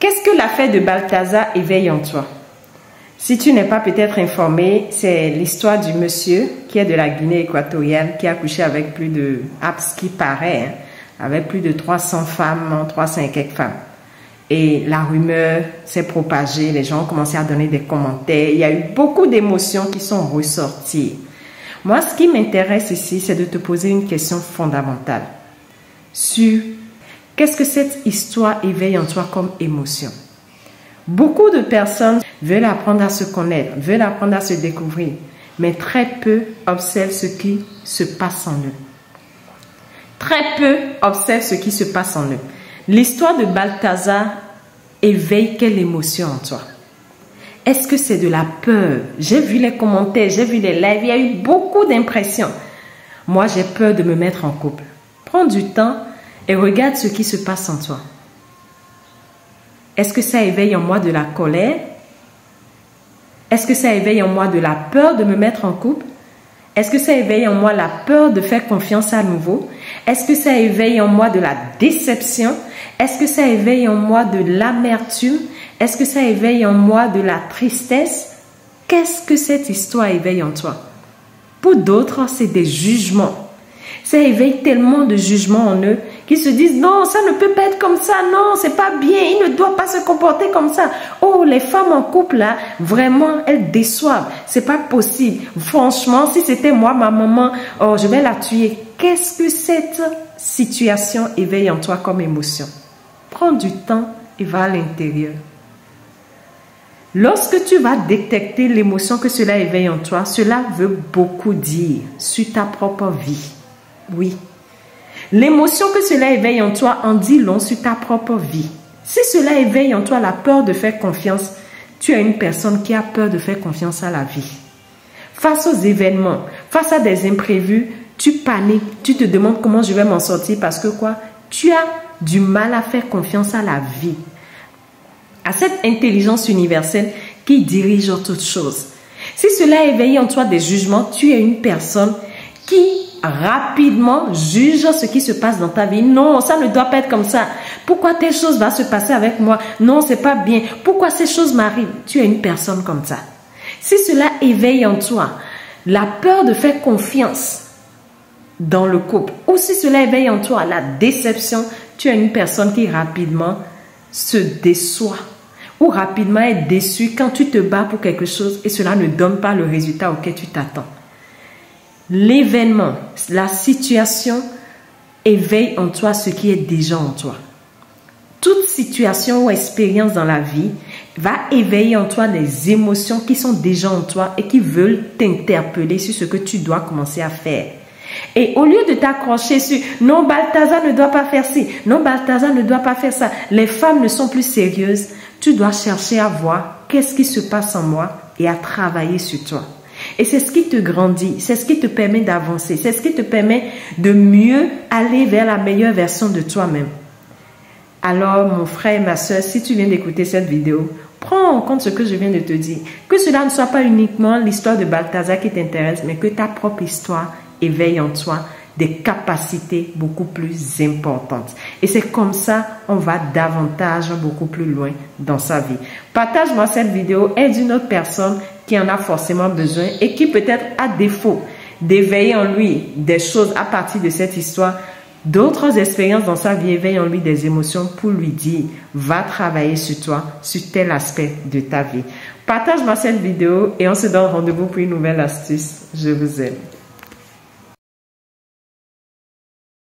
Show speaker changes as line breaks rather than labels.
Qu'est-ce que l'affaire de Balthazar éveille en toi? Si tu n'es pas peut-être informé, c'est l'histoire du monsieur qui est de la Guinée équatoriale, qui a couché avec plus de, à ce qui paraît, avec plus de 300 femmes, 300 et quelques femmes. Et la rumeur s'est propagée, les gens ont commencé à donner des commentaires, il y a eu beaucoup d'émotions qui sont ressorties. Moi, ce qui m'intéresse ici, c'est de te poser une question fondamentale sur qu'est-ce que cette histoire éveille en toi comme émotion. Beaucoup de personnes veulent apprendre à se connaître, veulent apprendre à se découvrir, mais très peu observent ce qui se passe en eux. Très peu observent ce qui se passe en eux. L'histoire de Balthazar éveille quelle émotion en toi? Est-ce que c'est de la peur? J'ai vu les commentaires, j'ai vu les lives, il y a eu beaucoup d'impressions. Moi, j'ai peur de me mettre en couple. Prends du temps et regarde ce qui se passe en toi. Est-ce que ça éveille en moi de la colère? Est-ce que ça éveille en moi de la peur de me mettre en couple? Est-ce que ça éveille en moi la peur de faire confiance à nouveau? Est-ce que ça éveille en moi de la déception? Est-ce que ça éveille en moi de l'amertume? Est-ce que ça éveille en moi de la tristesse? Qu'est-ce que cette histoire éveille en toi? Pour d'autres, c'est des jugements. Ça éveille tellement de jugements en eux qu'ils se disent non, ça ne peut pas être comme ça, non, c'est pas bien, il ne doit pas se comporter comme ça. Oh, les femmes en couple là, vraiment, elles déçoivent, c'est pas possible. Franchement, si c'était moi, ma maman, oh, je vais la tuer. Qu'est-ce que cette situation éveille en toi comme émotion? Prends du temps et va à l'intérieur. Lorsque tu vas détecter l'émotion que cela éveille en toi, cela veut beaucoup dire sur ta propre vie. Oui. L'émotion que cela éveille en toi en dit long sur ta propre vie. Si cela éveille en toi la peur de faire confiance, tu es une personne qui a peur de faire confiance à la vie. Face aux événements, face à des imprévus, tu paniques, tu te demandes comment je vais m'en sortir parce que quoi? Tu as du mal à faire confiance à la vie, à cette intelligence universelle qui dirige toutes choses. Si cela éveille en toi des jugements, tu es une personne qui rapidement juge ce qui se passe dans ta vie. Non, ça ne doit pas être comme ça. Pourquoi telle chose va se passer avec moi? Non, c'est pas bien. Pourquoi ces choses m'arrivent? Tu es une personne comme ça. Si cela éveille en toi la peur de faire confiance dans le couple, ou si cela éveille en toi la déception, tu es une personne qui rapidement se déçoit ou rapidement est déçue quand tu te bats pour quelque chose et cela ne donne pas le résultat auquel tu t'attends. L'événement, la situation éveille en toi ce qui est déjà en toi. Toute situation ou expérience dans la vie va éveiller en toi des émotions qui sont déjà en toi et qui veulent t'interpeller sur ce que tu dois commencer à faire. Et au lieu de t'accrocher sur « non, Balthazar ne doit pas faire ci, non, Balthazar ne doit pas faire ça, les femmes ne sont plus sérieuses », tu dois chercher à voir qu'est-ce qui se passe en moi et à travailler sur toi. Et c'est ce qui te grandit, c'est ce qui te permet d'avancer, c'est ce qui te permet de mieux aller vers la meilleure version de toi-même. Alors, mon frère et ma soeur, si tu viens d'écouter cette vidéo, prends en compte ce que je viens de te dire. Que cela ne soit pas uniquement l'histoire de Balthazar qui t'intéresse, mais que ta propre histoire éveille en toi des capacités beaucoup plus importantes. Et c'est comme ça on va davantage, beaucoup plus loin dans sa vie. Partage-moi cette vidéo, aide une autre personne qui en a forcément besoin et qui peut-être a défaut d'éveiller en lui des choses à partir de cette histoire. D'autres expériences dans sa vie éveillent en lui des émotions pour lui dire « Va travailler sur toi, sur tel aspect de ta vie ». Partage-moi cette vidéo et on se donne rendez-vous pour une nouvelle astuce. Je vous aime.